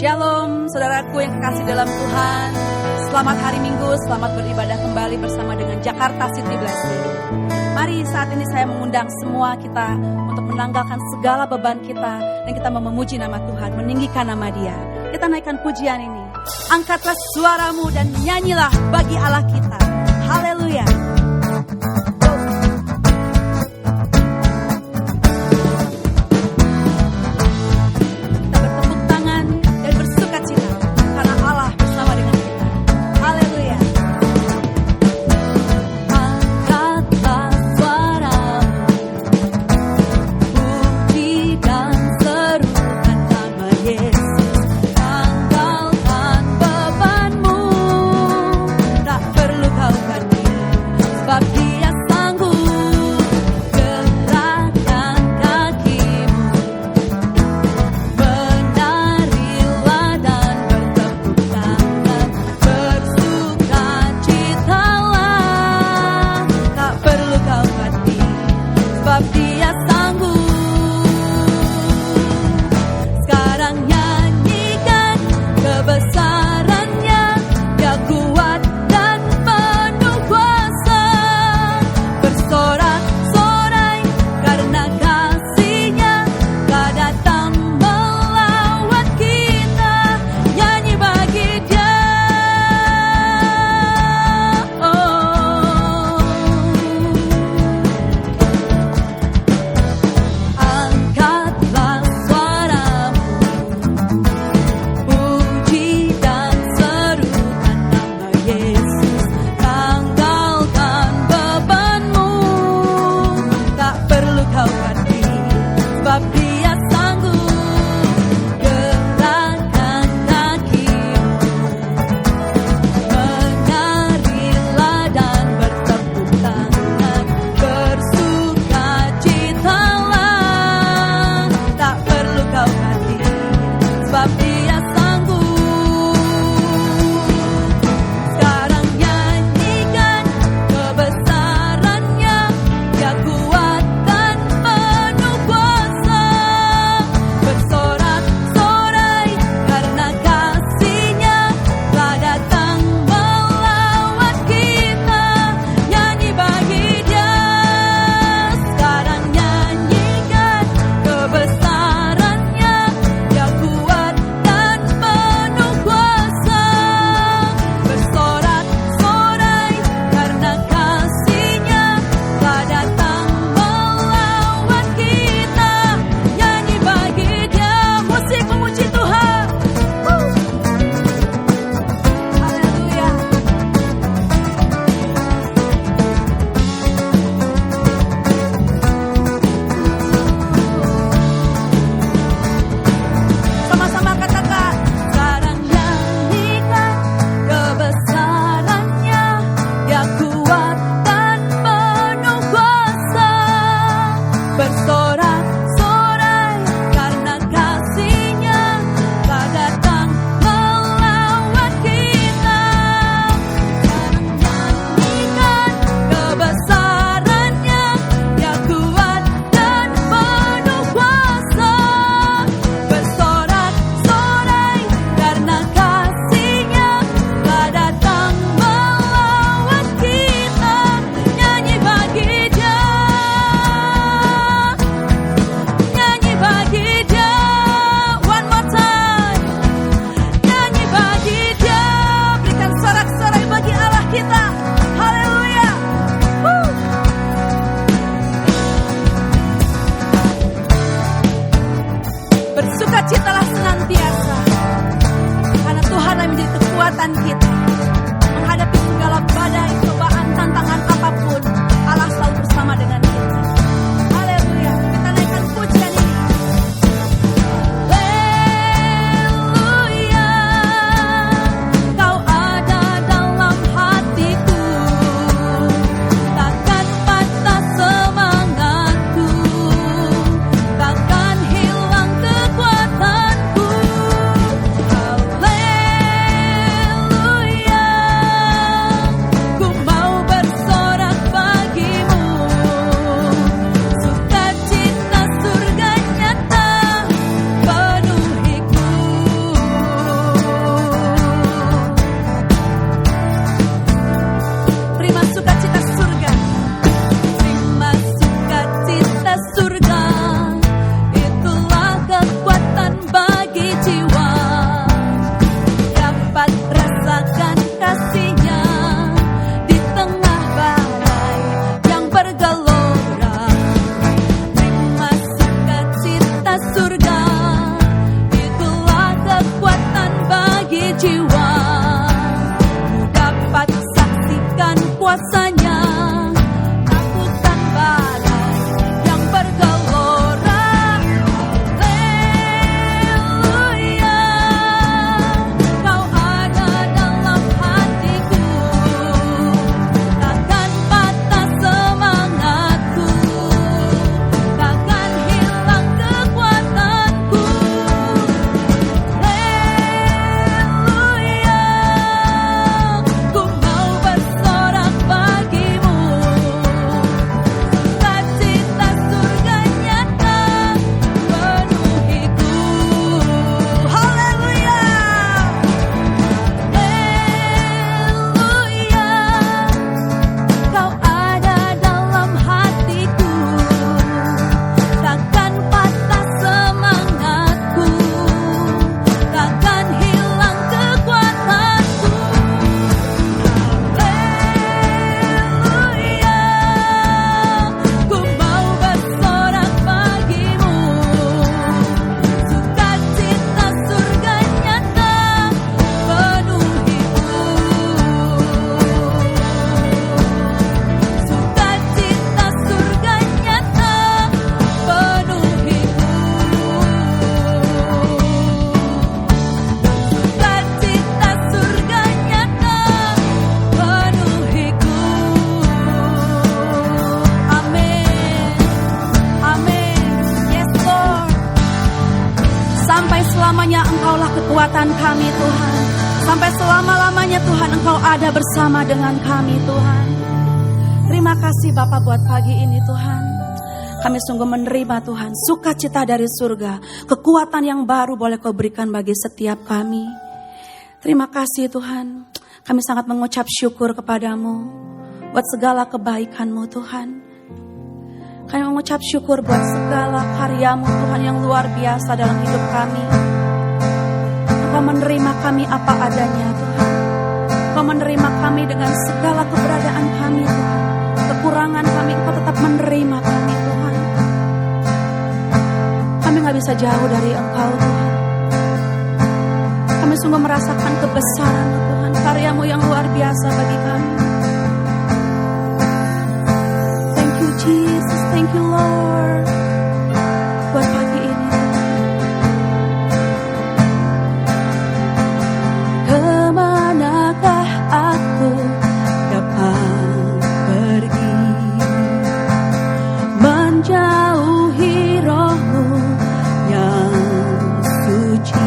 Shalom, saudaraku yang kekasih dalam Tuhan. Selamat hari Minggu, selamat beribadah kembali bersama dengan Jakarta City Blessing. Mari saat ini saya mengundang semua kita untuk menanggalkan segala beban kita dan kita mau memuji nama Tuhan, meninggikan nama Dia. Kita naikkan pujian ini. Angkatlah suaramu dan nyanyilah bagi Allah kita. Haleluya. Tanggalkan bebanmu, tak perlu kau ganti. kekuatan kami Tuhan. Sampai selama-lamanya Tuhan Engkau ada bersama dengan kami Tuhan. Terima kasih Bapa buat pagi ini Tuhan. Kami sungguh menerima Tuhan sukacita dari surga. Kekuatan yang baru boleh Kau berikan bagi setiap kami. Terima kasih Tuhan. Kami sangat mengucap syukur kepadamu buat segala kebaikan-Mu Tuhan. Kami mengucap syukur buat segala karya-Mu Tuhan yang luar biasa dalam hidup kami. Engkau menerima kami apa adanya Tuhan. Engkau menerima kami dengan segala keberadaan kami Tuhan. Kekurangan kami Engkau tetap menerima kami Tuhan. Kami gak bisa jauh dari Engkau Tuhan. Kami sungguh merasakan kebesaran-Mu Tuhan. Karya-Mu yang luar biasa bagi kami. Thank you Jesus, thank you Lord. Buat pagi ini kemanakah aku dapat pergi, menjauhi Roh-Mu yang suci,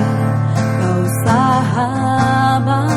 Kau sahabat.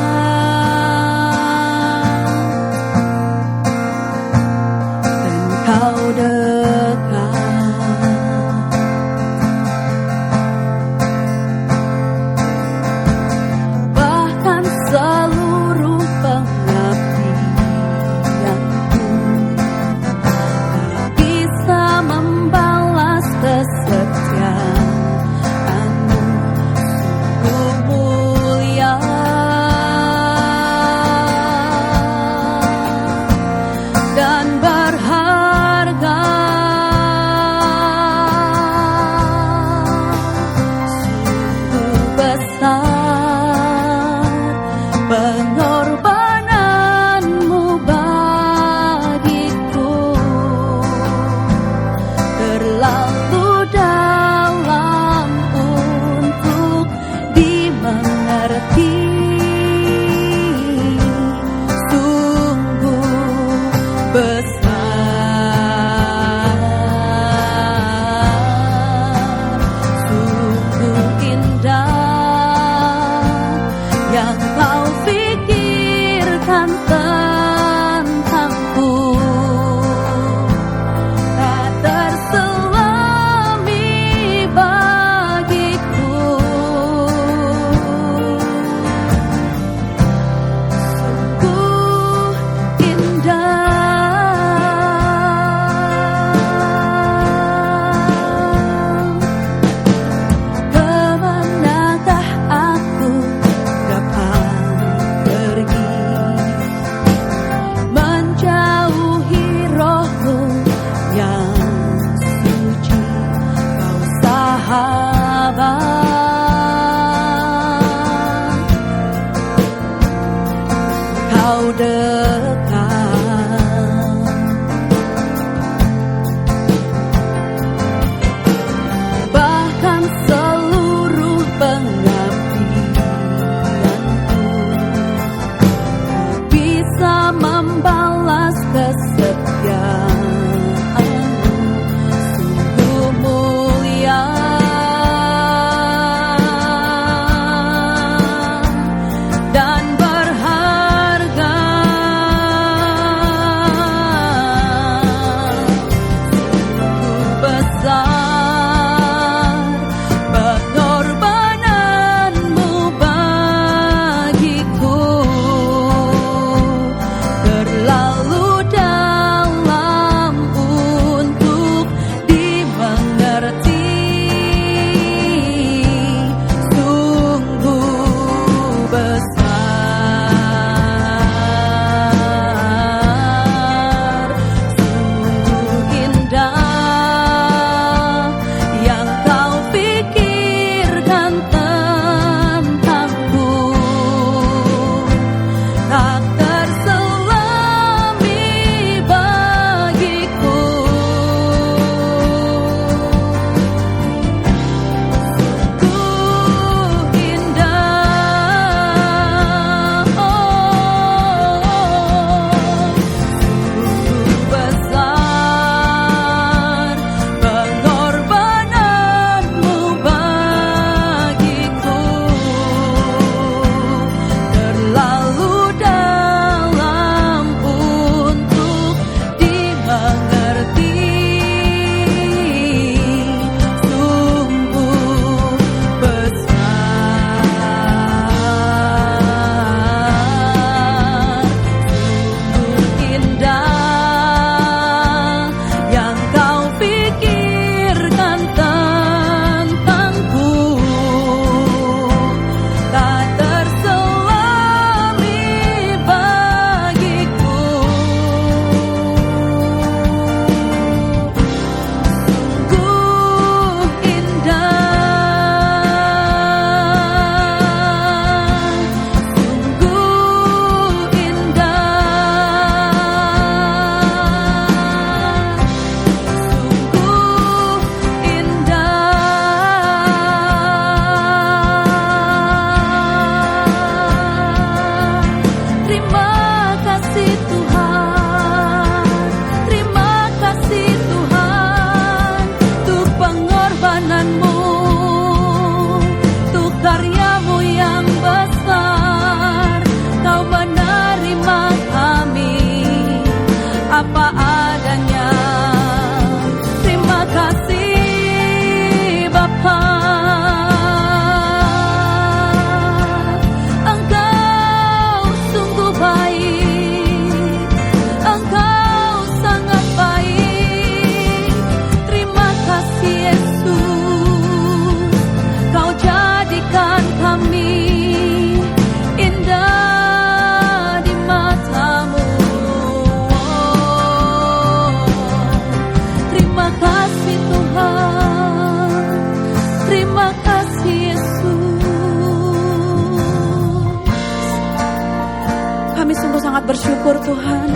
bersyukur Tuhan,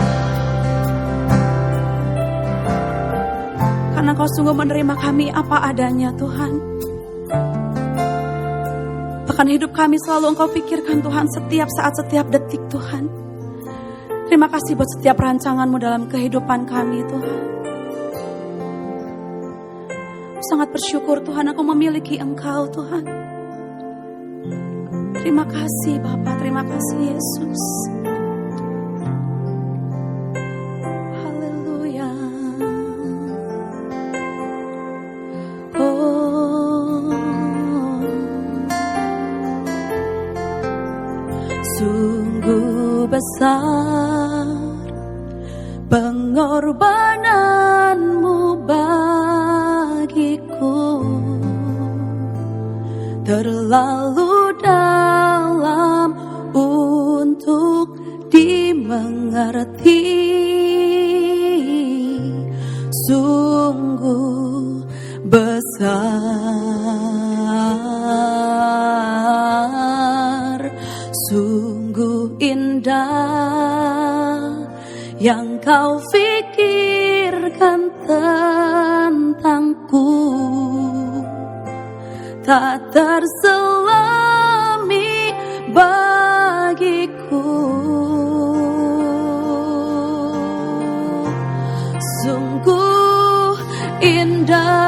karena Kau sungguh menerima kami apa adanya Tuhan. Bahkan hidup kami selalu Engkau pikirkan Tuhan, setiap saat, setiap detik Tuhan. Terima kasih buat setiap rancangan-Mu dalam kehidupan kami Tuhan. Sangat bersyukur Tuhan, aku memiliki Engkau Tuhan. Terima kasih Bapa, terima kasih Yesus. Haleluya. Sungguh besar pengorbananmu bagiku, terlalu dalam untuk dimengerti. Sungguh besar, sungguh indah yang Kau pikirkan tentangku, tak terselami bagiku. Sungguh indah.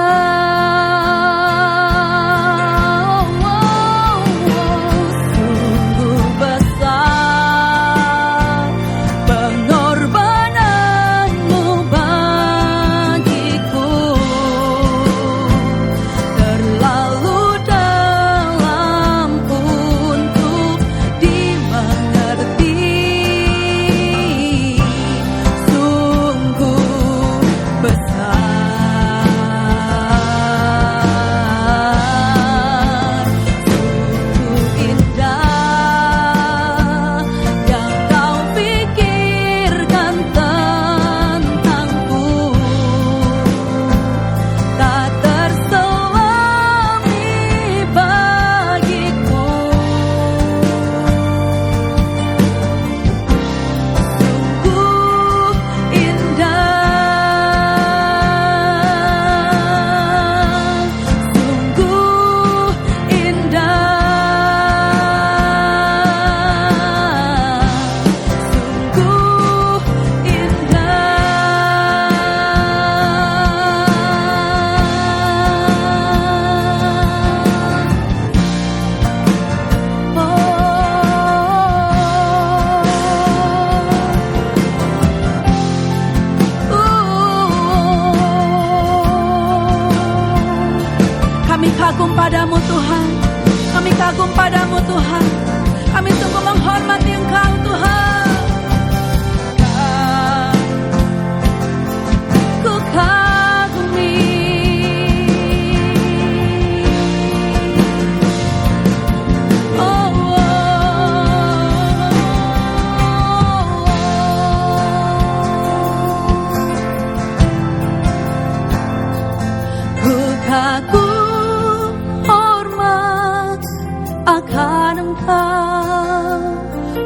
Padamu Tuhan, kami kagum padamu Tuhan, kami sungguh menghormati Engkau Tuhan. Ku kagumi, oh, ku kagum akan Engkau,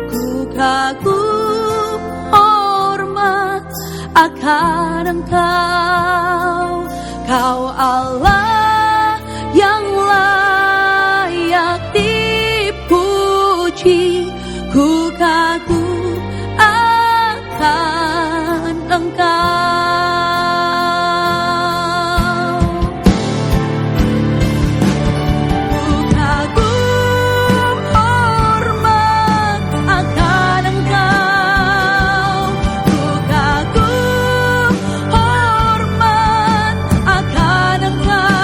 ku kagum hormat akan Engkau. Kau Allah yang layak dipuji, ku kagum akan Engkau. Engkau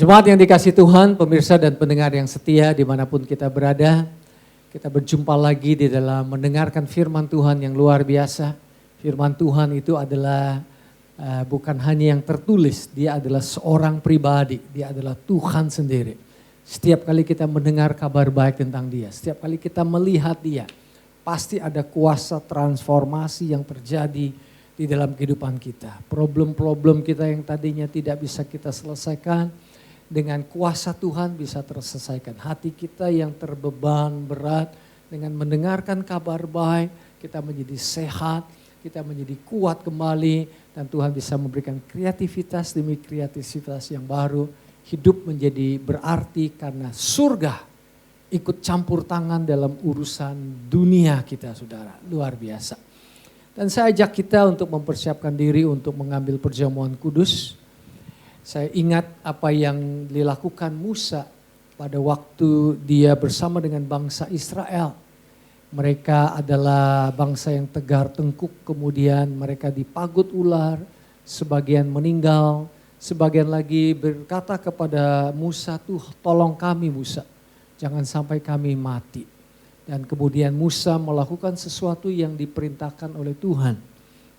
Jemaat yang dikasih Tuhan, pemirsa dan pendengar yang setia dimanapun kita berada, kita berjumpa lagi di dalam mendengarkan firman Tuhan yang luar biasa. Firman Tuhan itu adalah bukan hanya yang tertulis, dia adalah seorang pribadi, dia adalah Tuhan sendiri. Setiap kali kita mendengar kabar baik tentang dia, setiap kali kita melihat dia, pasti ada kuasa transformasi yang terjadi di dalam kehidupan kita. Problem-problem kita yang tadinya tidak bisa kita selesaikan, dengan kuasa Tuhan bisa terselesaikan. Hati kita yang terbeban berat, dengan mendengarkan kabar baik, kita menjadi sehat, kita menjadi kuat kembali, dan Tuhan bisa memberikan kreativitas demi kreativitas yang baru. Hidup menjadi berarti karena surga ikut campur tangan dalam urusan dunia kita, saudara. Luar biasa. Dan saya ajak kita untuk mempersiapkan diri untuk mengambil perjamuan kudus. Saya ingat apa yang dilakukan Musa pada waktu dia bersama dengan bangsa Israel. Mereka adalah bangsa yang tegar tengkuk, kemudian mereka dipagut ular, sebagian meninggal, sebagian lagi berkata kepada Musa, "Tuh, tolong kami Musa, jangan sampai kami mati." Dan kemudian Musa melakukan sesuatu yang diperintahkan oleh Tuhan.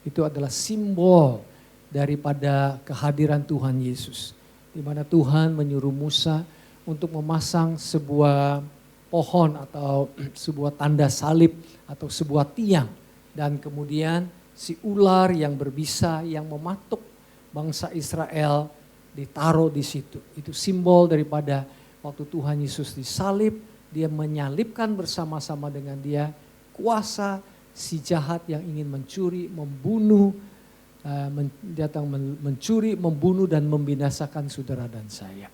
Itu adalah simbol daripada kehadiran Tuhan Yesus. Di mana Tuhan menyuruh Musa untuk memasang sebuah pohon atau sebuah tanda salib atau sebuah tiang. Dan kemudian si ular yang berbisa yang mematuk bangsa Israel ditaruh di situ. Itu simbol daripada waktu Tuhan Yesus disalib, dia menyalibkan bersama-sama dengan dia kuasa si jahat yang ingin mencuri, membunuh, datang mencuri, membunuh dan membinasakan saudara dan saya.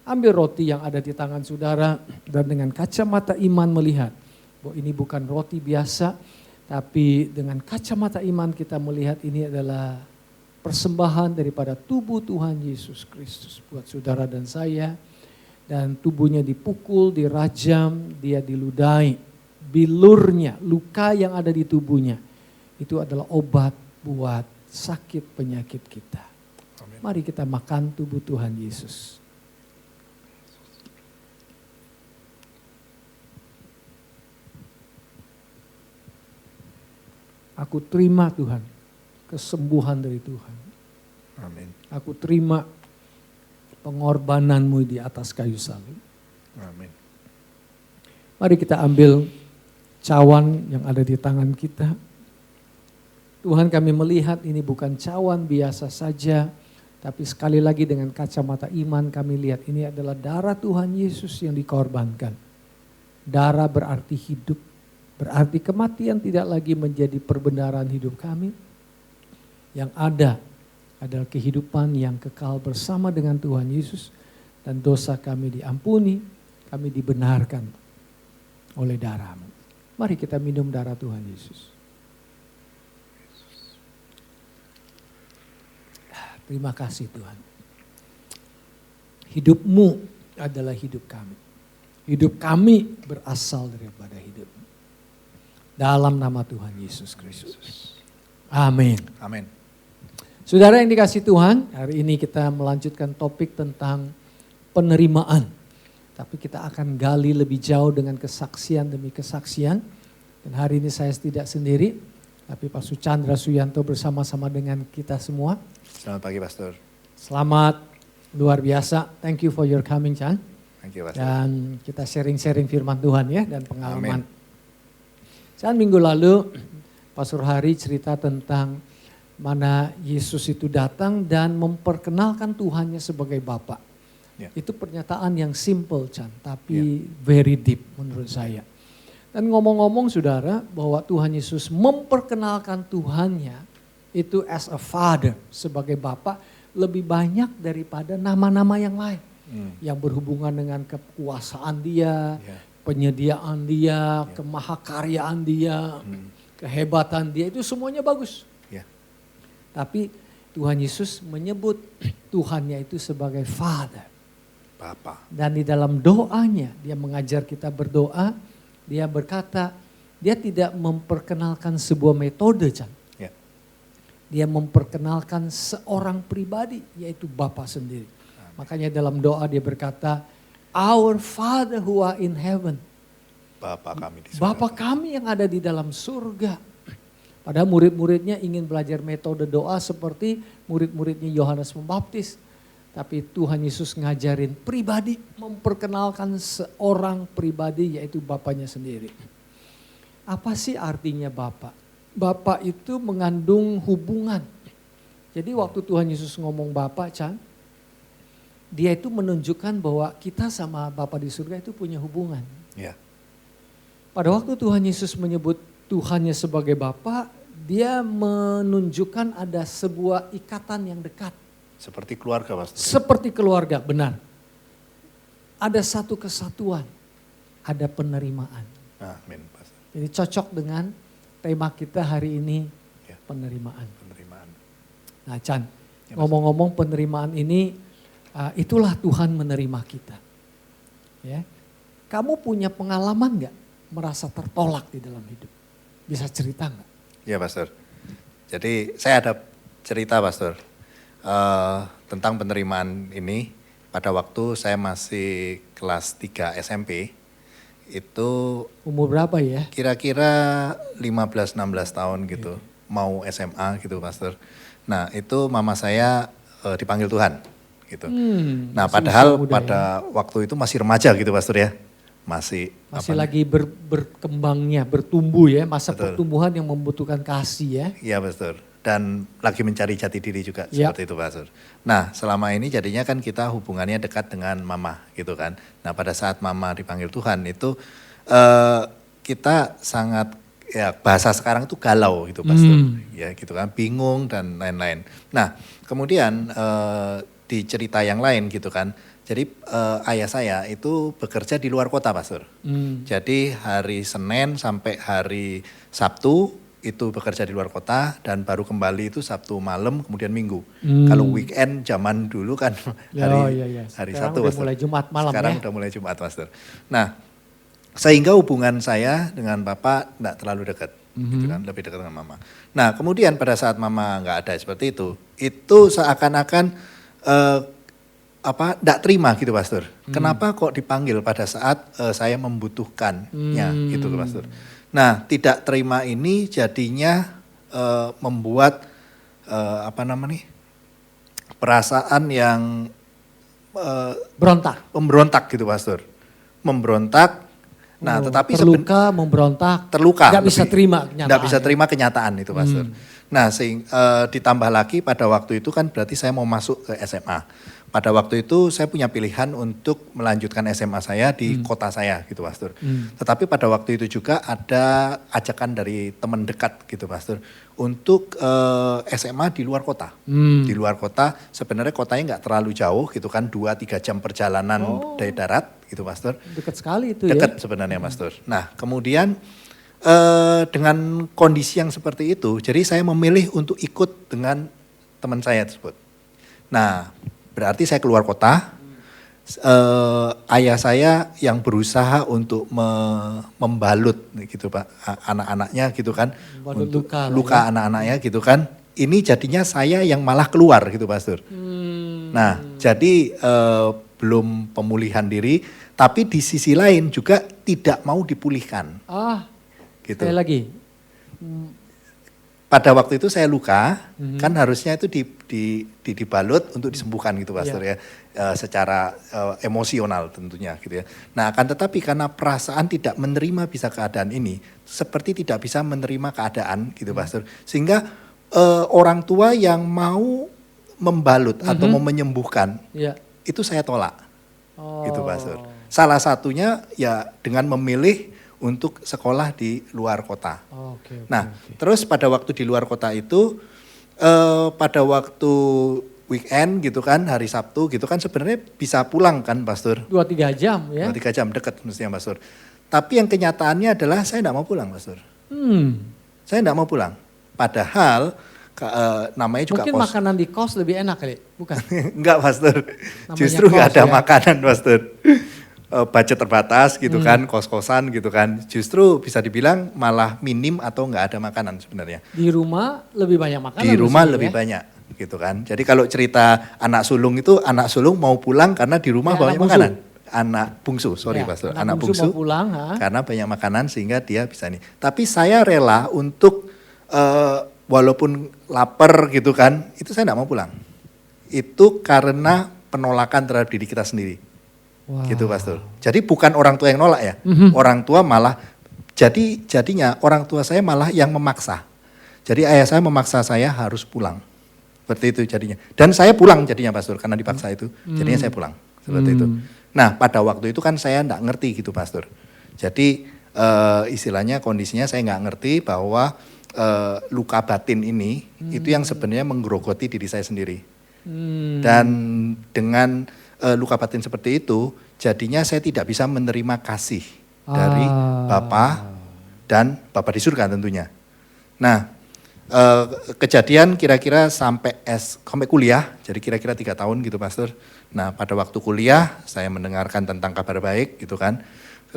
Ambil roti yang ada di tangan saudara dan dengan kacamata iman melihat bahwa ini bukan roti biasa, tapi dengan kacamata iman kita melihat ini adalah persembahan daripada tubuh Tuhan Yesus Kristus buat saudara dan saya. Dan tubuhnya dipukul, dirajam, dia diludahi. Bilurnya, luka yang ada di tubuhnya, itu adalah obat buat sakit penyakit kita. Amin. Mari kita makan tubuh Tuhan Yesus. Aku terima Tuhan, kesembuhan dari Tuhan. Amin. Aku terima pengorbananmu di atas kayu salib. Amin. Mari kita ambil cawan yang ada di tangan kita. Tuhan, kami melihat ini bukan cawan biasa saja, tapi sekali lagi dengan kacamata iman kami lihat ini adalah darah Tuhan Yesus yang dikorbankan. Darah berarti hidup, berarti kematian tidak lagi menjadi perbenaran hidup kami. Yang ada adalah kehidupan yang kekal bersama dengan Tuhan Yesus, dan dosa kami diampuni, kami dibenarkan oleh darah-Mu. Mari kita minum darah Tuhan Yesus. Terima kasih Tuhan. Hidup-Mu adalah hidup kami. Hidup kami berasal daripada hidup-Mu. Dalam nama Tuhan Yesus Kristus. Amin. Amin. Saudara yang dikasih Tuhan, hari ini kita melanjutkan topik tentang penerimaan. Tapi kita akan gali lebih jauh dengan kesaksian demi kesaksian. Dan hari ini saya tidak sendiri, tapi Pastor Chandra Suyanto bersama-sama dengan kita semua. Selamat pagi Pastor. Selamat, luar biasa. Thank you for your coming, Chan. Thank you Pastor. Dan kita sharing-sharing firman Tuhan ya dan pengalaman. Chan, minggu lalu Pastor Hari cerita tentang mana Yesus itu datang dan memperkenalkan Tuhannya sebagai Bapa. Yeah. Itu pernyataan yang simple, Chan, tapi very deep menurut saya. Dan ngomong-ngomong saudara, bahwa Tuhan Yesus memperkenalkan Tuhannya itu as a father, sebagai Bapa, lebih banyak daripada nama-nama yang lain. Yang berhubungan dengan kekuasaan dia, penyediaan dia, kemahakaryaan dia, kehebatan dia, itu semuanya bagus. Tapi Tuhan Yesus menyebut Tuhannya itu sebagai Father. Bapa. Dan di dalam doanya, dia mengajar kita berdoa, dia berkata, dia tidak memperkenalkan sebuah metode, Chan. Dia memperkenalkan seorang pribadi, yaitu Bapa sendiri. Makanya dalam doa dia berkata, Our Father who are in heaven. Bapa kami di surga. Bapa kami yang ada di dalam surga. Padahal murid-muridnya ingin belajar metode doa seperti murid-muridnya Yohanes Pembaptis. Tapi Tuhan Yesus ngajarin pribadi, memperkenalkan seorang pribadi yaitu Bapanya sendiri. Apa sih artinya Bapa? Bapa itu mengandung hubungan. Jadi waktu Tuhan Yesus ngomong Bapa, Chan, dia itu menunjukkan bahwa kita sama Bapa di surga itu punya hubungan. Ya. Pada waktu Tuhan Yesus menyebut Tuhannya sebagai Bapa, dia menunjukkan ada sebuah ikatan yang dekat. Seperti keluarga, Pastor. Seperti keluarga, benar. Ada satu kesatuan, ada penerimaan. Amin, Pastor. Jadi cocok dengan tema kita hari ini, Ya. penerimaan. Penerimaan. Nah Chan, Ya, ngomong-ngomong penerimaan ini, itulah Tuhan menerima kita. Ya, kamu punya pengalaman nggak merasa tertolak di dalam hidup? Bisa cerita nggak? Ya, Pastor. Jadi saya ada cerita, Pastor, tentang penerimaan ini. Pada waktu saya masih kelas 3 SMP, itu Umur berapa ya? kira-kira 15-16 tahun gitu, mau SMA gitu, Pastor. Nah itu mama saya dipanggil Tuhan gitu. Nah masih padahal usia muda pada waktu itu masih remaja gitu, Pastor ya. Masih lagi berkembangnya, bertumbuh ya, masa Betul. pertumbuhan yang membutuhkan kasih ya. Iya, Pastor. Dan lagi mencari jati diri juga, Ya. seperti itu, Pastor. Nah selama ini jadinya kan kita hubungannya dekat dengan mama gitu kan. Nah pada saat mama dipanggil Tuhan itu kita sangat, ya bahasa sekarang itu galau gitu, Pastor. Ya gitu kan, bingung dan lain-lain. Nah kemudian di cerita yang lain gitu kan. Jadi ayah saya itu bekerja di luar kota, Pastor. Jadi hari Senin sampai hari Sabtu itu bekerja di luar kota dan baru kembali itu Sabtu malam kemudian Minggu. Kalau weekend zaman dulu kan hari Sekarang Sabtu, udah Pastor. mulai Jumat malam Sekarang ya. udah mulai Jumat, Pastor. Nah, sehingga hubungan saya dengan Bapak enggak terlalu dekat, gitu kan, lebih dekat dengan Mama. Nah, kemudian pada saat Mama enggak ada seperti itu seakan-akan enggak terima gitu, Pastor. Kenapa kok dipanggil pada saat saya membutuhkannya gitu, Pastor. Nah, tidak terima ini jadinya membuat perasaan yang memberontak gitu, Pastor. Memberontak. Nah, tetapi terluka. Nggak bisa terima kenyataan. Nggak bisa terima kenyataan itu, Pastor. Nah, ditambah lagi pada waktu itu kan berarti saya mau masuk ke SMA. Pada waktu itu saya punya pilihan untuk melanjutkan SMA saya di kota saya gitu, Pastor. Tetapi pada waktu itu juga ada ajakan dari teman dekat gitu, Pastor. Untuk SMA di luar kota. Di luar kota, sebenarnya kotanya nggak terlalu jauh gitu kan, 2-3 jam perjalanan dari darat gitu, Pastor. Dekat sekali itu Dekat sebenarnya, Pastor. Nah kemudian dengan kondisi yang seperti itu, jadi saya memilih untuk ikut dengan teman saya tersebut. Nah berarti saya keluar kota, ayah saya yang berusaha untuk membalut gitu Pak, anak-anaknya gitu kan, untuk luka anak-anaknya gitu kan, ini jadinya saya yang malah keluar gitu, Pastor. Nah jadi belum pemulihan diri, tapi di sisi lain juga tidak mau dipulihkan. Gitu. Sekali lagi. Pada waktu itu saya luka, kan harusnya itu dibalut untuk disembuhkan gitu, Pastor ya, secara emosional tentunya gitu ya. Nah akan tetapi karena perasaan tidak menerima bisa keadaan ini, seperti tidak bisa menerima keadaan gitu, Pastor. Sehingga orang tua yang mau membalut atau mau menyembuhkan, itu saya tolak, gitu, Pastor. Salah satunya ya dengan memilih untuk sekolah di luar kota. Terus pada waktu di luar kota itu, pada waktu weekend gitu kan, hari Sabtu gitu kan sebenarnya bisa pulang kan, Pastor. 2-3 jam ya. 2-3 jam dekat mestinya, Pastor. Tapi yang kenyataannya adalah saya enggak mau pulang, Pastor. Saya enggak mau pulang. Padahal namanya juga mungkin makanan di kos lebih enak kali, bukan? Enggak, Pastor. Justru enggak ada makanan, Pastor. Budget terbatas gitu kan, kos-kosan gitu kan. Justru bisa dibilang malah minim atau enggak ada makanan sebenarnya. Di rumah lebih banyak makanan. Di rumah lebih banyak gitu kan. Jadi kalau cerita anak sulung itu, anak sulung mau pulang karena di rumah Ya, banyak anak bungsu. makanan. Anak bungsu, sorry Ya, pastor, anak anak bungsu bungsu mau pulang, ha? karena banyak makanan sehingga dia bisa nih. Tapi saya rela untuk walaupun lapar gitu kan, itu saya enggak mau pulang. Itu karena penolakan terhadap diri kita sendiri. Wow. Gitu pastor. Jadi bukan orang tua yang nolak ya. Orang tua malah jadinya orang tua saya malah yang memaksa. Jadi ayah saya memaksa saya harus pulang. Seperti itu jadinya. Dan saya pulang jadinya pastor karena dipaksa itu. Jadinya saya pulang. Seperti itu. Nah, pada waktu itu kan saya enggak ngerti gitu pastor. Jadi istilahnya kondisinya saya enggak ngerti bahwa luka batin ini itu yang sebenarnya menggerogoti diri saya sendiri. Dan dengan luka batin seperti itu, jadinya saya tidak bisa menerima kasih dari Bapa dan Bapa di surga tentunya. Nah, kejadian kira-kira sampai kuliah, jadi kira-kira 3 tahun gitu pastor. Nah, pada waktu kuliah saya mendengarkan tentang kabar baik gitu kan,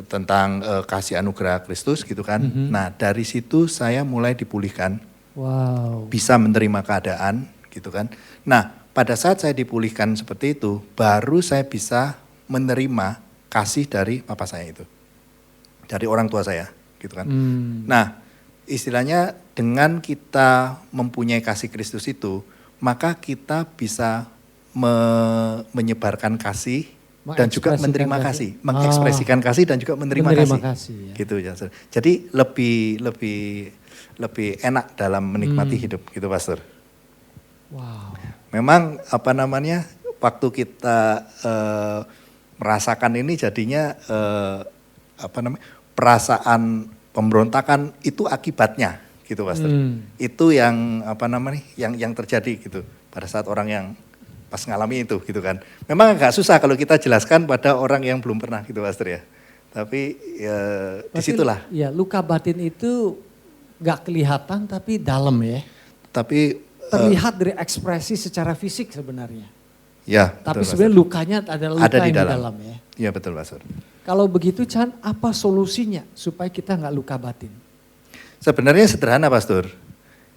tentang kasih anugerah Kristus gitu kan. Nah, dari situ saya mulai dipulihkan. Wow. Bisa menerima keadaan gitu kan. Nah, pada saat saya dipulihkan seperti itu, baru saya bisa menerima kasih dari papa saya itu. Dari orang tua saya gitu kan. Nah, istilahnya dengan kita mempunyai kasih Kristus itu, maka kita bisa menyebarkan kasih dan juga menerima kasih, mengekspresikan kasih dan juga menerima kasih. Ya. Gitu ya. Jadi lebih enak dalam menikmati hidup gitu pastor. Wow. Memang waktu kita merasakan ini jadinya perasaan pemberontakan itu akibatnya gitu pastor. Itu yang yang terjadi gitu pada saat orang yang pas ngalami itu gitu kan. Memang agak susah kalau kita jelaskan pada orang yang belum pernah gitu pastor ya. Tapi ya disitulah. Ya, luka batin itu gak kelihatan tapi dalam ya. Tapi terlihat dari ekspresi secara fisik sebenarnya. Ya. Tapi betul, sebenarnya lukanya adalah luka ada di yang dalam. di dalam ya. Iya betul pastor. Kalau begitu Chan, apa solusinya supaya kita nggak luka batin? Sebenarnya sederhana pastor.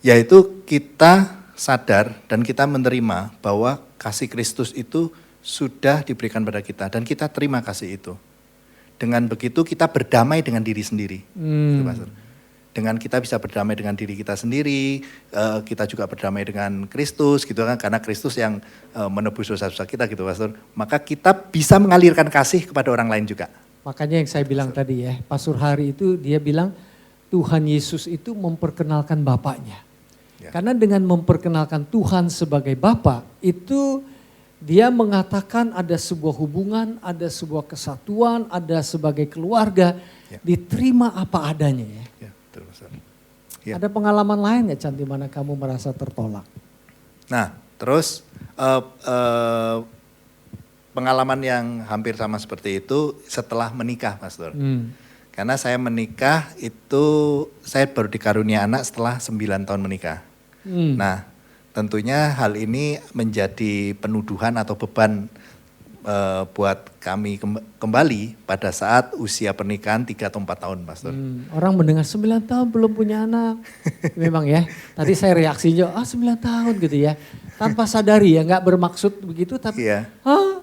Yaitu kita sadar dan kita menerima bahwa kasih Kristus itu sudah diberikan pada kita dan kita terima kasih itu. Dengan begitu kita berdamai dengan diri sendiri. Gitu, pastor. Dengan kita bisa berdamai dengan diri kita sendiri, kita juga berdamai dengan Kristus gitu kan, karena Kristus yang menebus dosa-dosa kita gitu pastor. Maka kita bisa mengalirkan kasih kepada orang lain juga. Makanya yang saya bilang tadi ya, Pastor Hari itu dia bilang Tuhan Yesus itu memperkenalkan Bapaknya. Ya. Karena dengan memperkenalkan Tuhan sebagai Bapa itu dia mengatakan ada sebuah hubungan, ada sebuah kesatuan, ada sebagai keluarga, diterima apa adanya ya. Ya. Ada pengalaman lain nggak Chan di mana kamu merasa tertolak? Nah, terus pengalaman yang hampir sama seperti itu setelah menikah, pastor. Karena saya menikah itu saya baru dikarunia anak setelah 9 tahun menikah. Nah, tentunya hal ini menjadi penuduhan atau beban buat kami kembali pada saat usia pernikahan 3 atau 4 tahun, pastor. Orang mendengar 9 tahun belum punya anak. Memang ya, tadi saya reaksinya, 9 tahun gitu ya. Tanpa sadari ya, gak bermaksud begitu tapi,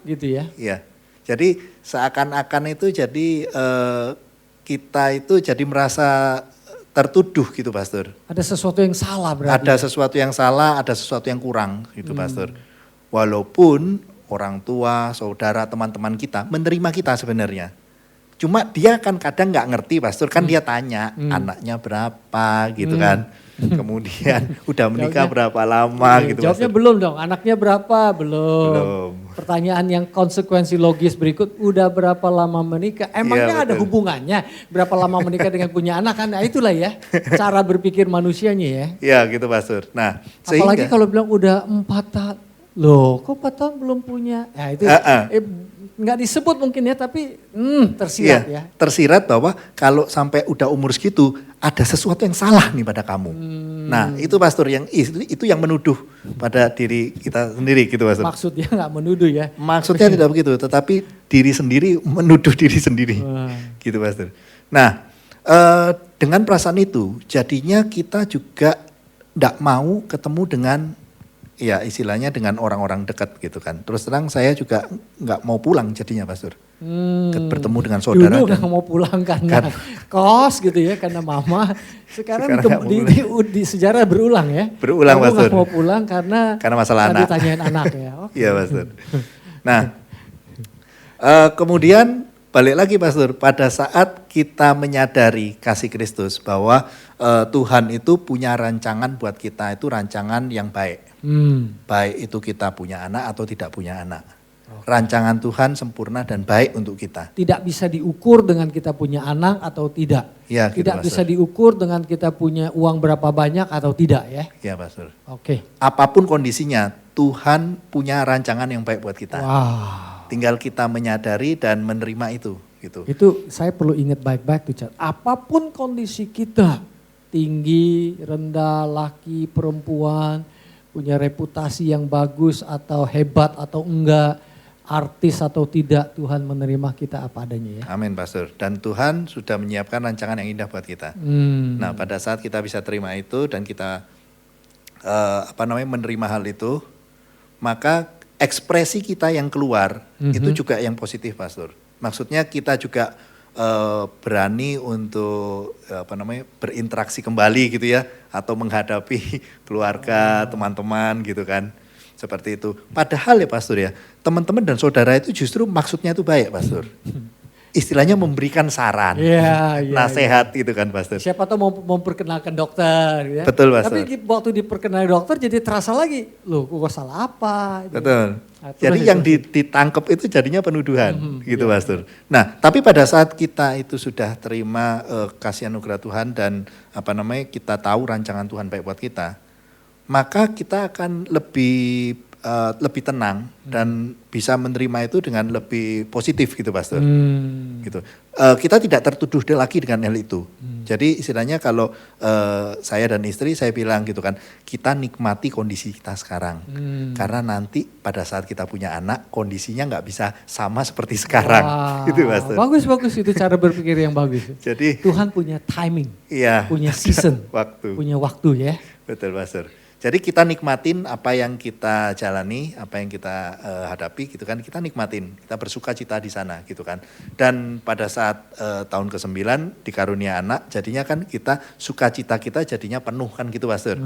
gitu ya. Iya, jadi seakan-akan itu jadi kita itu jadi merasa tertuduh gitu, pastor. Ada sesuatu yang salah berarti. Ada sesuatu yang salah, ada sesuatu yang kurang gitu, pastor. Walaupun orang tua, saudara, teman-teman kita menerima kita sebenarnya. Cuma dia kan kadang nggak ngerti, pastor. Kan dia tanya anaknya berapa gitu kan. Kemudian udah menikah berapa lama gitu. Jawabnya pastor. Belum dong, anaknya berapa? Belum. Pertanyaan yang konsekuensi logis berikut, udah berapa lama menikah? Emangnya ada hubungannya berapa lama menikah dengan punya anak? Kan nah, itulah ya cara berpikir manusianya ya. Iya gitu, pastor. Nah, apalagi kalau bilang udah 4 tahun. Loh, kok 4 tahun belum punya? Ya itu nggak disebut mungkin ya, tapi tersirat ya. Tersirat bahwa kalau sampai udah umur segitu ada sesuatu yang salah nih pada kamu. Nah itu pastor yang itu yang menuduh pada diri kita sendiri gitu, pastor. Maksudnya nggak menuduh ya? Maksudnya tidak begitu, tetapi diri sendiri menuduh diri sendiri, gitu, pastor. Nah dengan perasaan itu jadinya kita juga tidak mau ketemu dengan ya istilahnya dengan orang-orang dekat gitu kan. Terus terang saya juga nggak mau pulang jadinya Pastor. Bertemu dengan saudara. Dulu nggak mau pulang karena kos gitu ya, karena mama. Sekarang di sejarah berulang ya. Berulang Kamu Pastor. nggak mau pulang karena masalah anak. Ditanyain anak ya. Iya Pastor. Nah, kemudian balik lagi Pastor, pada saat kita menyadari kasih Kristus bahwa Tuhan itu punya rancangan buat kita, itu rancangan yang baik. Baik itu kita punya anak atau tidak punya anak. Rancangan Tuhan sempurna dan baik untuk kita. Tidak bisa diukur dengan kita punya anak atau tidak. Ya, gitu, tidak bisa Pastor. diukur dengan kita punya uang berapa banyak atau tidak ya. Ya Pastor. Oke. Apapun kondisinya, Tuhan punya rancangan yang baik buat kita. Wow. Tinggal kita menyadari dan menerima itu. Gitu. Itu saya perlu ingat baik-baik tuh Chan. Apapun kondisi kita, tinggi, rendah, laki, perempuan, punya reputasi yang bagus atau hebat atau enggak, artis atau tidak, Tuhan menerima kita apa adanya ya. Amin Pastor. Dan Tuhan sudah menyiapkan rancangan yang indah buat kita. Nah pada saat kita bisa terima itu dan kita menerima hal itu, maka ekspresi kita yang keluar itu juga yang positif Pastor. Maksudnya kita juga berani untuk berinteraksi kembali gitu ya, atau menghadapi keluarga, teman-teman gitu kan. Seperti itu. Padahal ya Pastor ya, teman-teman dan saudara itu justru maksudnya itu baik Pastor. Istilahnya memberikan saran, nasihat gitu kan Pastor. Siapa tahu mau memperkenalkan dokter ya. Betul Pastor. Tapi waktu diperkenalkan dokter jadi terasa lagi, loh gua salah apa. Betul. Nah, jadi yang ditangkap itu jadinya penuduhan gitu Pastor. Nah tapi pada saat kita itu sudah terima kasih anugerah Tuhan dan kita tahu rancangan Tuhan baik buat kita, maka kita akan lebih tenang dan bisa menerima itu dengan lebih positif gitu Pastor. Gitu. Kita tidak tertuduh lagi dengan hal itu. Jadi istilahnya kalau saya dan istri saya bilang gitu kan, kita nikmati kondisi kita sekarang. Karena nanti pada saat kita punya anak kondisinya nggak bisa sama seperti sekarang. Gitu Pastor. Bagus itu cara berpikir yang bagus. Jadi Tuhan punya timing, iya, punya season, punya waktu ya. Betul Pastor. Jadi kita nikmatin apa yang kita jalani, apa yang kita hadapi gitu kan, kita nikmatin, kita bersuka cita di sana gitu kan. Dan pada saat tahun ke-9 dikarunia anak, jadinya kan kita sukacita kita jadinya penuh kan gitu Pastor.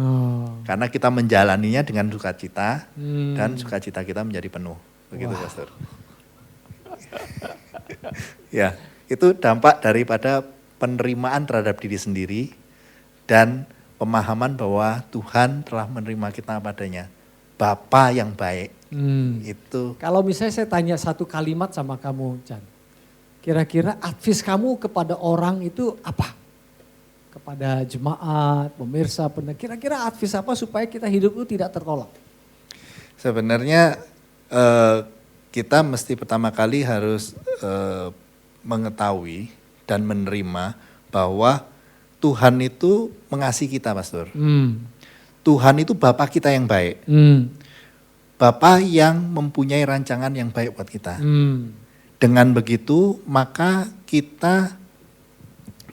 Karena kita menjalaninya dengan sukacita dan sukacita kita menjadi penuh. Begitu Pastor. Ya, itu dampak daripada penerimaan terhadap diri sendiri dan pemahaman bahwa Tuhan telah menerima kita padanya. Bapa yang baik. Itu. Kalau misalnya saya tanya satu kalimat sama kamu, Chan. Kira-kira advice kamu kepada orang itu apa? Kepada jemaat, pemirsa, pendengar. Kira-kira advice apa supaya kita hidup itu tidak tertolak? Sebenarnya kita mesti pertama kali harus mengetahui dan menerima bahwa Tuhan itu mengasihi kita Pastor. Tuhan itu Bapa kita yang baik. Bapa yang mempunyai rancangan yang baik buat kita. Dengan begitu maka kita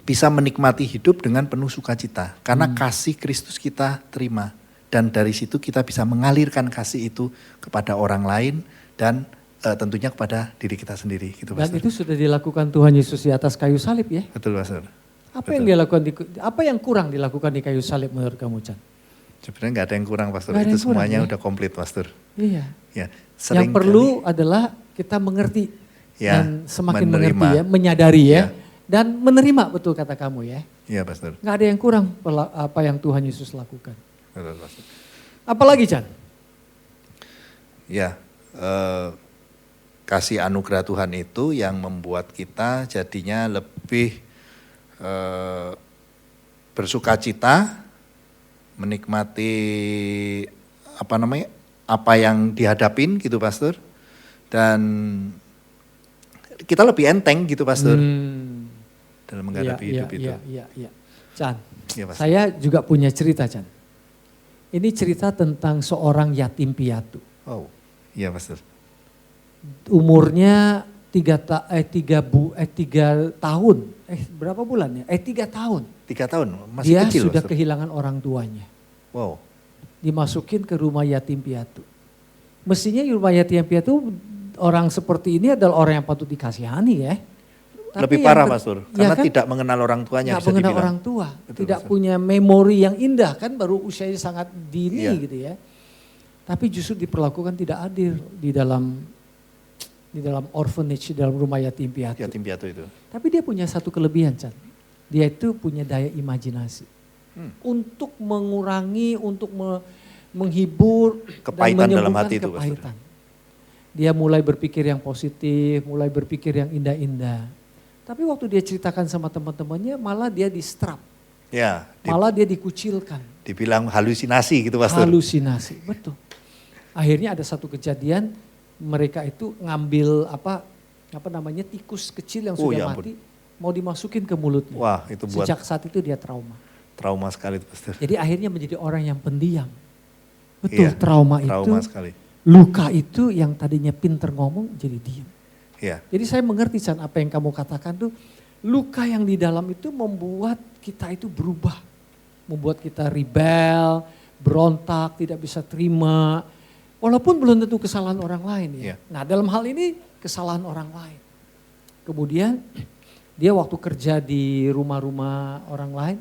bisa menikmati hidup dengan penuh sukacita. Karena kasih Kristus kita terima. Dan dari situ kita bisa mengalirkan kasih itu kepada orang lain dan tentunya kepada diri kita sendiri. Gitu, dan itu sudah dilakukan Tuhan Yesus di atas kayu salib ya? Betul Pastor. Apa yang dia lakukan apa yang kurang dilakukan di kayu salib menurut kamu, Chan? Sebenarnya nggak ada yang kurang Pastor, itu semuanya kurang, udah komplit Pastor. Iya. Ya, yang perlu adalah kita mengerti ya, dan semakin menerima. mengerti ya, menyadari ya, dan menerima betul kata kamu ya. Iya Pastor. Nggak ada yang kurang apa yang Tuhan Yesus lakukan. Betul Pastor. Apalagi Chan? Ya, kasih anugerah Tuhan itu yang membuat kita jadinya lebih bersukacita, menikmati apa yang dihadapin gitu Pastor, dan kita lebih enteng gitu Pastor dalam menghadapi hidup itu. Iya. Chan, ya, Pastor. Saya juga punya cerita Chan. Ini cerita tentang seorang yatim piatu. Oh, iya Pastor. Umurnya 3 tahun, berapa bulan ya? 3 tahun. 3 tahun, masih dia kecil. Dia sudah Pastor. kehilangan orang tuanya. Wow. dimasukin ke rumah yatim piatu. Mestinya rumah yatim piatu orang seperti ini adalah orang yang patut dikasihani ya. Tapi Lebih yang parah Pastor, karena kan, tidak mengenal orang tuanya nggak bisa mengenal dibilang. orang tua, Betul, tidak Pastor. punya memori yang indah kan, baru usianya sangat dini Iya. gitu ya. Tapi justru diperlakukan tidak adil di dalam orphanage, di dalam rumah yatim piatu. Yatim piatu itu. Tapi dia punya satu kelebihan, Chan. Dia itu punya daya imajinasi. Untuk mengurangi, untuk menghibur, Kepahitan dan dalam menyembuhkan hati itu, Pastor. kepahitan. Dia mulai berpikir yang positif, mulai berpikir yang indah-indah. Tapi waktu dia ceritakan sama teman-temannya, malah dia distrap. Ya, Malah dia dikucilkan. dibilang halusinasi gitu Pastor. Halusinasi, betul. Akhirnya ada satu kejadian, mereka itu ngambil tikus kecil yang Oh, sudah ya ampun. mati, mau dimasukin ke mulutnya. Wah, itu buat Sejak saat itu dia trauma. trauma sekali itu Pastor. Jadi akhirnya menjadi orang yang pendiam. Betul, Iya, trauma trauma itu, sekali. luka itu yang tadinya pinter ngomong jadi diam. Iya. Jadi saya mengerti Chan apa yang kamu katakan tuh, luka yang di dalam itu membuat kita itu berubah. Membuat kita rebel, berontak, tidak bisa terima. Walaupun belum tentu kesalahan orang lain ya. Iya. Nah dalam hal ini kesalahan orang lain. Kemudian dia waktu kerja di rumah-rumah orang lain,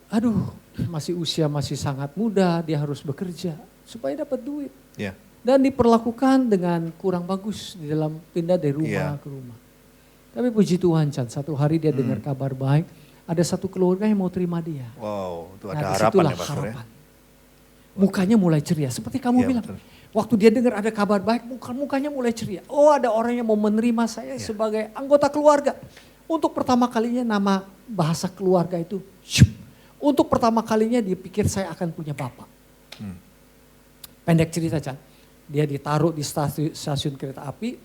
aduh masih usia masih sangat muda, dia harus bekerja supaya dapat duit. Iya. Dan diperlakukan dengan kurang bagus di dalam pindah dari rumah Iya. ke rumah. Tapi puji Tuhan Chan, satu hari dia dengar kabar baik, ada satu keluarga yang mau terima dia. Wow, itu ada Nah, harapan disitulah ya Pastor ya. harapan. Mukanya mulai ceria, seperti kamu Iya, bilang. betul. Waktu dia dengar ada kabar baik, mukanya mulai ceria. Oh ada orang yang mau menerima saya Iya. sebagai anggota keluarga. Untuk pertama kalinya nama bahasa keluarga itu, syup. Untuk pertama kalinya dia pikir saya akan punya bapak. Pendek cerita Chan, dia ditaruh di stasiun kereta api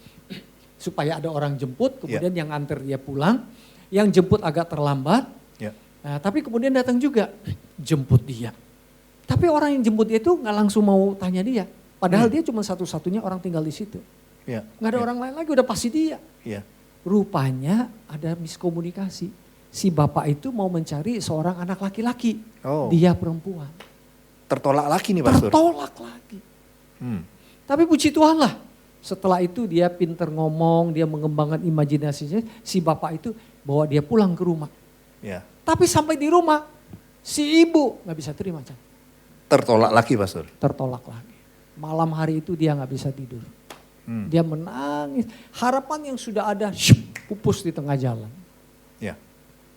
supaya ada orang jemput, kemudian yang antar dia pulang, yang jemput agak terlambat, Ya. nah, tapi kemudian datang juga jemput dia. Tapi orang yang jemput dia itu nggak langsung mau tanya dia, padahal dia cuma satu-satunya orang tinggal di situ. Ya. Nggak ada orang lain lagi, udah pasti dia. Iya. Rupanya ada miskomunikasi. Si bapak itu mau mencari seorang anak laki-laki, Oh. dia perempuan. Tertolak lagi nih Pastor. Tertolak lagi. Tapi puji Tuhan lah, setelah itu dia pinter ngomong, dia mengembangkan imajinasinya, si bapak itu bawa dia pulang ke rumah. Ya. Tapi sampai di rumah, si ibu nggak bisa terima, Chan. Tertolak lagi Pastor. Tertolak lagi. Malam hari itu dia nggak bisa tidur. Dia menangis, harapan yang sudah ada syup, pupus di tengah jalan. Ya.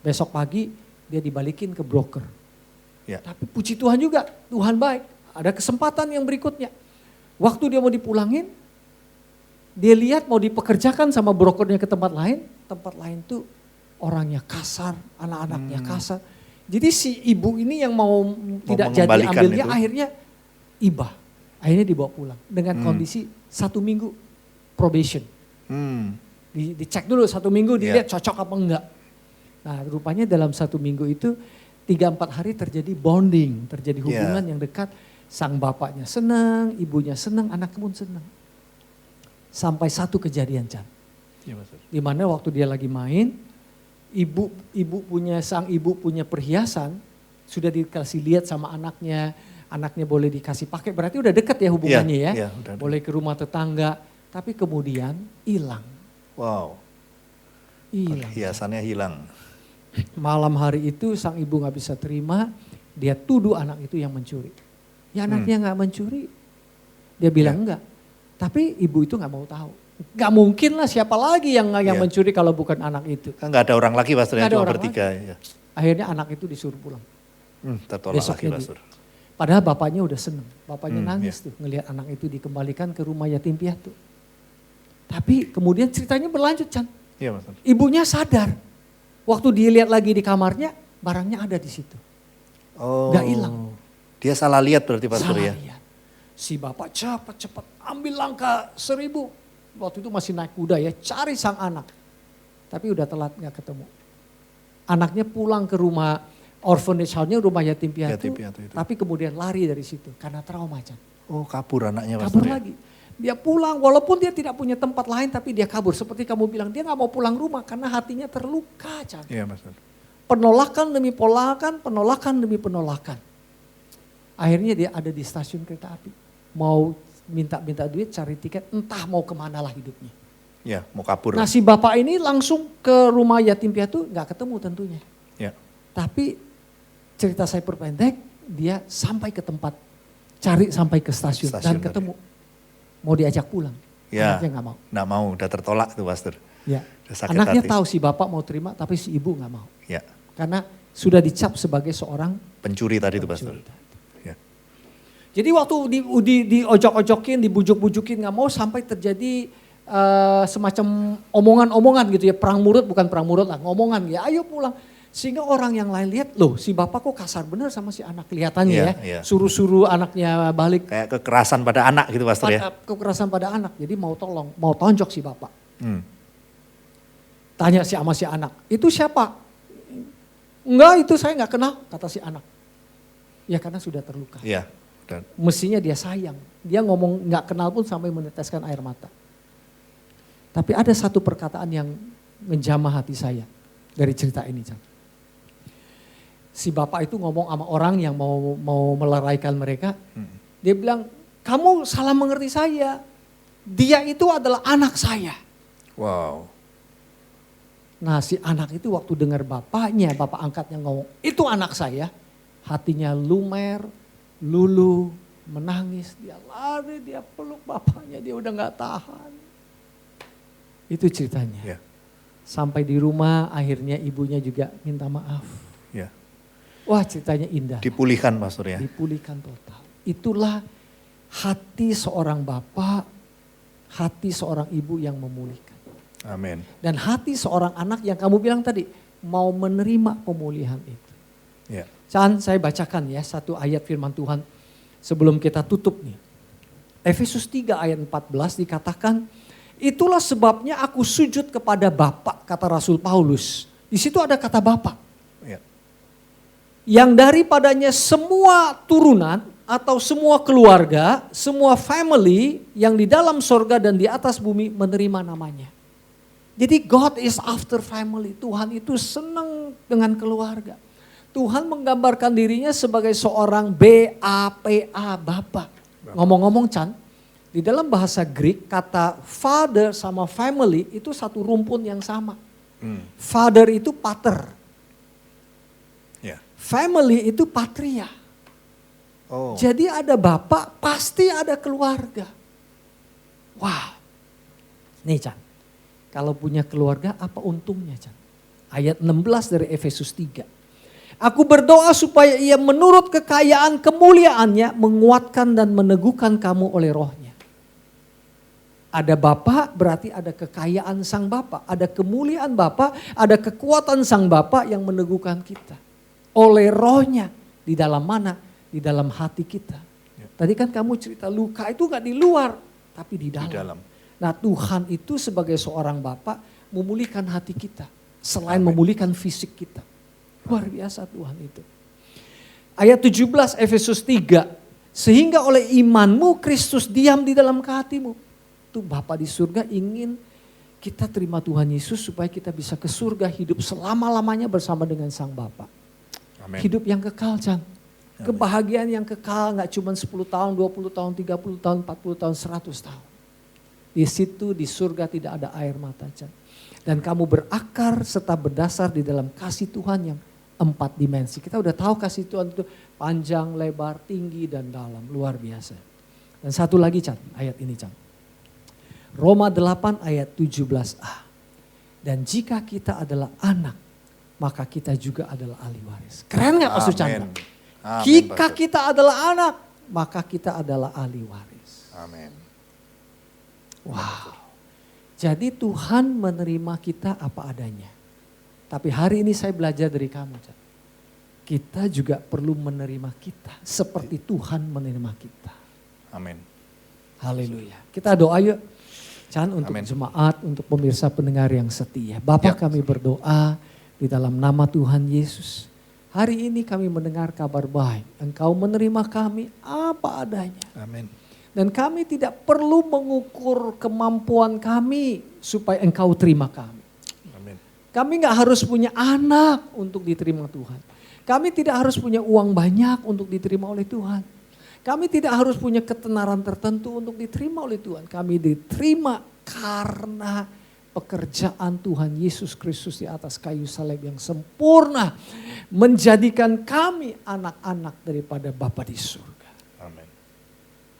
Besok pagi dia dibalikin ke broker. Ya. Tapi puji Tuhan juga, Tuhan baik. Ada kesempatan yang berikutnya. Waktu dia mau dipulangin, dia lihat mau dipekerjakan sama brokernya ke tempat lain tuh orangnya kasar, anak-anaknya kasar. Jadi si ibu ini yang mau tidak jadi mengembalikan ambil dia itu. akhirnya ibah. Akhirnya dibawa pulang dengan kondisi 1 minggu probation. Dicek dulu 1 minggu, dilihat cocok apa enggak. Nah rupanya dalam 1 minggu itu 3-4 hari terjadi bonding, terjadi hubungan yang dekat. Sang bapaknya senang, ibunya senang, anak pun senang. Sampai satu kejadian Chan. Iya Pastor. Di mana waktu dia lagi main, sang ibu punya perhiasan, sudah dikasih lihat sama anaknya boleh dikasih pakai, berarti udah deket ya hubungannya ya. Iya, udah. Boleh ke rumah tetangga, tapi kemudian hilang. Wow. Hilang. Hiasannya hilang. Malam hari itu sang ibu nggak bisa terima, dia tuduh anak itu yang mencuri. Ya anaknya nggak mencuri, dia bilang enggak. Tapi ibu itu nggak mau tahu. Nggak mungkin lah siapa lagi yang mencuri kalau bukan anak itu. Kan nggak ada orang lagi Pastor, Nggak ada cuma orang bertiga. Ya. Akhirnya anak itu disuruh pulang. Tertolak Besoknya lagi Pastor. Padahal bapaknya udah seneng. Bapaknya nangis tuh ngelihat anak itu dikembalikan ke rumah yatim piatu. Tapi kemudian ceritanya berlanjut Chan. Iya Pastor. Ibunya sadar. Waktu dilihat lagi di kamarnya, barangnya ada di situ. Oh. Nggak hilang. Dia salah lihat berarti Pastor Salah ya. lihat. Si bapak cepat-cepat ambil langkah 1000. Waktu itu masih naik kuda ya, cari sang anak. Tapi udah telat gak ketemu. Anaknya pulang ke rumah orphanage house-nya, rumah yatim piatu. Yatim piatu itu. Tapi kemudian lari dari situ karena trauma Chan. Oh kabur anaknya Pastor Kabur ya. lagi. Dia pulang walaupun dia tidak punya tempat lain tapi dia kabur. Seperti kamu bilang dia gak mau pulang rumah karena hatinya terluka Chan. Iya Pastor. Penolakan demi penolakan, penolakan demi penolakan. Akhirnya dia ada di stasiun kereta api. Mau minta duit, cari tiket, entah mau kemana lah hidupnya. Ya, mau kabur. Nah si bapak ini langsung ke rumah yatim piatu, gak ketemu tentunya. Ya. Tapi cerita saya perpendek, dia sampai ke tempat, cari sampai ke stasiun dan ketemu. Mau diajak pulang, Ya. anaknya gak mau. Nggak mau, udah tertolak tuh pastor. Ya. Udah sakit Anaknya hati. tahu si bapak mau terima, tapi si ibu gak mau. Ya. Karena sudah dicap sebagai seorang Pencuri tadi tuh pastor. pencuri. Ya. Jadi waktu diojok-ojokin, dibujuk-bujukin gak mau, sampai terjadi semacam omongan-omongan gitu ya. Perang mulut, bukan perang mulut lah, ngomongan ya, ayo pulang. Sehingga orang yang lain lihat, loh si bapak kok kasar bener sama si anak kelihatannya Iya, ya. iya. Suruh-suruh anaknya balik. Kayak kekerasan pada anak gitu pastor ya. Kekerasan pada anak, jadi mau tolong, mau tonjok si bapak. Tanya sama si anak, itu siapa? Enggak, itu saya nggak kenal, kata si anak. Ya karena sudah terluka. Iya. Dan Mestinya dia sayang. Dia ngomong nggak kenal pun sampai meneteskan air mata. Tapi ada satu perkataan yang menjamah hati saya dari cerita ini, Chan. Si bapak itu ngomong sama orang yang mau meleraikan mereka. Dia bilang, kamu salah mengerti saya. Dia itu adalah anak saya. wow. Nah si anak itu waktu dengar bapaknya, bapak angkatnya ngomong, itu anak saya. Hatinya lumer, luluh, menangis. Dia lari, dia peluk bapaknya, dia udah gak tahan. Itu ceritanya. Ya. Sampai di rumah akhirnya ibunya juga minta maaf. Ya. Wah ceritanya indah. Dipulihkan pastor ya. Dipulihkan total. Itulah hati seorang bapak, hati seorang ibu yang memulihkan. Amin. Dan hati seorang anak yang kamu bilang tadi, mau menerima pemulihan itu. Ya. Chan, saya bacakan ya satu ayat firman Tuhan sebelum kita tutup nih. Efesus 3 ayat 14 dikatakan, itulah sebabnya aku sujud kepada Bapa, kata Rasul Paulus. Di situ ada kata Bapa. Ya. Yang daripadanya semua turunan atau semua keluarga, semua family yang di dalam sorga dan di atas bumi menerima namanya. Jadi God is after family. Tuhan itu senang dengan keluarga. Tuhan menggambarkan dirinya sebagai seorang BAPA, Bapa. Ngomong-ngomong Chan, di dalam bahasa Greek kata father sama family itu satu rumpun yang sama. Father itu pater. Ya. Family itu patria. Oh. Jadi ada bapak, pasti ada keluarga. Wah. Nih Chan, kalau punya keluarga apa untungnya Chan? Ayat 16 dari Efesus 3. Aku berdoa supaya ia menurut kekayaan kemuliaannya menguatkan dan meneguhkan kamu oleh rohnya. Ada Bapa berarti ada kekayaan sang Bapa, ada kemuliaan Bapa, ada kekuatan sang Bapa yang meneguhkan kita. Oleh rohnya, di dalam mana? Di dalam hati kita. Tadi kan kamu cerita luka itu gak di luar, tapi di dalam. Nah Tuhan itu sebagai seorang Bapa memulihkan hati kita. Selain memulihkan fisik kita. Luar biasa Tuhan itu. Ayat 17 Efesus 3. Sehingga oleh imanmu Kristus diam di dalam hatimu. Tuh Bapa di surga ingin kita terima Tuhan Yesus supaya kita bisa ke surga hidup selama-lamanya bersama dengan Sang Bapa. Amin. Hidup yang kekal Chan. Kebahagiaan yang kekal gak cuma 10 tahun, 20 tahun, 30 tahun, 40 tahun, 100 tahun. Di situ di surga tidak ada air mata Chan. Dan kamu berakar serta berdasar di dalam kasih Tuhan yang 4 dimensi. Kita udah tahu kasih Tuhan itu panjang, lebar, tinggi, dan dalam. Luar biasa. Dan satu lagi Chan, ayat ini Chan. Roma 8 ayat 17a. Dan jika kita adalah anak, maka kita juga adalah ahli waris. Keren gak Pastor Chandra? Jika kita adalah anak, maka kita adalah ahli waris. Amin. Wow. Jadi Tuhan menerima kita apa adanya. Tapi hari ini saya belajar dari kamu. Kita juga perlu menerima kita seperti Tuhan menerima kita. Amin. Haleluya. Kita doa yuk. Chan untuk Amin. jemaat, untuk pemirsa pendengar yang setia. Bapa kami berdoa di dalam nama Tuhan Yesus. Hari ini kami mendengar kabar baik. Engkau menerima kami apa adanya. Amin. Dan kami tidak perlu mengukur kemampuan kami supaya engkau terima kami. Amin. Kami gak harus punya anak untuk diterima Tuhan. Kami tidak harus punya uang banyak untuk diterima oleh Tuhan. Kami tidak harus punya ketenaran tertentu untuk diterima oleh Tuhan. Kami diterima karena pekerjaan Tuhan Yesus Kristus di atas kayu salib yang sempurna. Menjadikan kami anak-anak daripada Bapa di surga. Amin.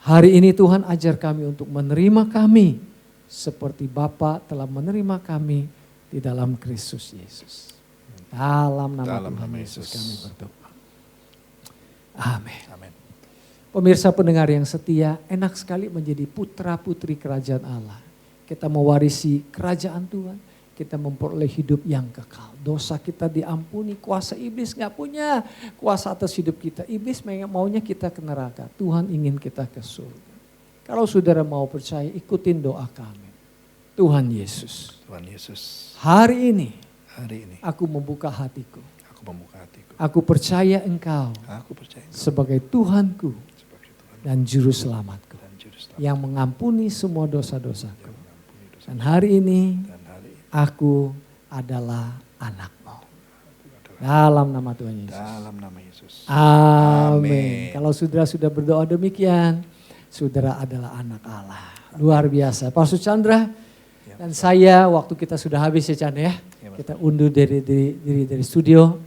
Hari ini Tuhan ajar kami untuk menerima kami seperti Bapa telah menerima kami di dalam Kristus Yesus. Dalam nama Tuhan Yesus kami berdoa. Amin. Amin. Pemirsa pendengar yang setia, enak sekali menjadi putra putri kerajaan Allah. Kita mewarisi kerajaan Tuhan, kita memperoleh hidup yang kekal. Dosa kita diampuni, kuasa iblis gak punya kuasa atas hidup kita. Iblis maunya kita ke neraka, Tuhan ingin kita ke surga. Kalau saudara mau percaya, ikutin doa kami. Tuhan Yesus. Tuhan Yesus. Hari ini aku membuka hatiku. Aku percaya Engkau sebagai Tuhanku dan Juru Selamatku. Yang mengampuni semua dosa-dosaku. Dan hari ini aku adalah anak-Mu. Dalam nama Tuhan Yesus. Dalam nama Yesus. Amin. Kalau saudara sudah berdoa demikian, saudara adalah anak Allah. Luar biasa. Pastor Chandra dan saya, waktu kita sudah habis ya Chan ya. Kita undur dari studio.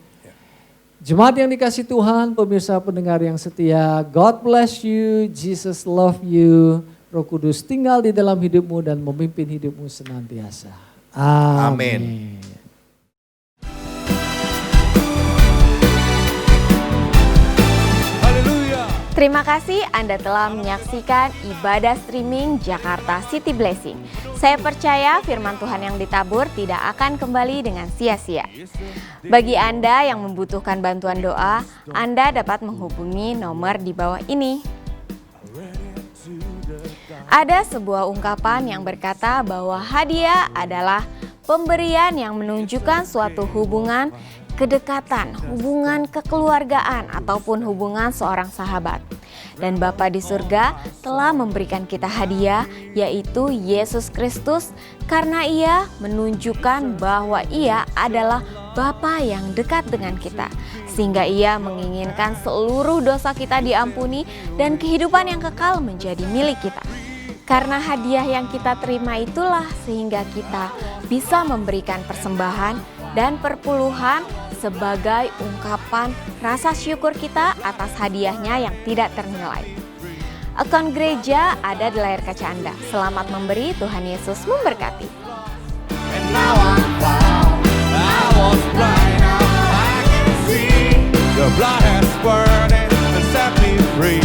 Jemaat yang dikasih Tuhan, pemirsa pendengar yang setia, God bless you, Jesus love you. Roh Kudus tinggal di dalam hidupmu dan memimpin hidupmu senantiasa. Amin. Terima kasih Anda telah menyaksikan ibadah streaming Jakarta City Blessing. Saya percaya firman Tuhan yang ditabur tidak akan kembali dengan sia-sia. Bagi Anda yang membutuhkan bantuan doa, Anda dapat menghubungi nomor di bawah ini. Ada sebuah ungkapan yang berkata bahwa hadiah adalah pemberian yang menunjukkan suatu hubungan kedekatan, hubungan kekeluargaan, ataupun hubungan seorang sahabat. Dan Bapa di surga telah memberikan kita hadiah, yaitu Yesus Kristus, karena Ia menunjukkan bahwa Ia adalah Bapa yang dekat dengan kita, sehingga Ia menginginkan seluruh dosa kita diampuni dan kehidupan yang kekal menjadi milik kita. Karena hadiah yang kita terima itulah sehingga kita bisa memberikan persembahan dan perpuluhan sebagai ungkapan rasa syukur kita atas hadiahnya yang tidak ternilai. Akun gereja ada di layar kaca Anda. Selamat memberi, Tuhan Yesus memberkati. And now I'm found, I was blind, now I can see. Your blood has burned and set me free.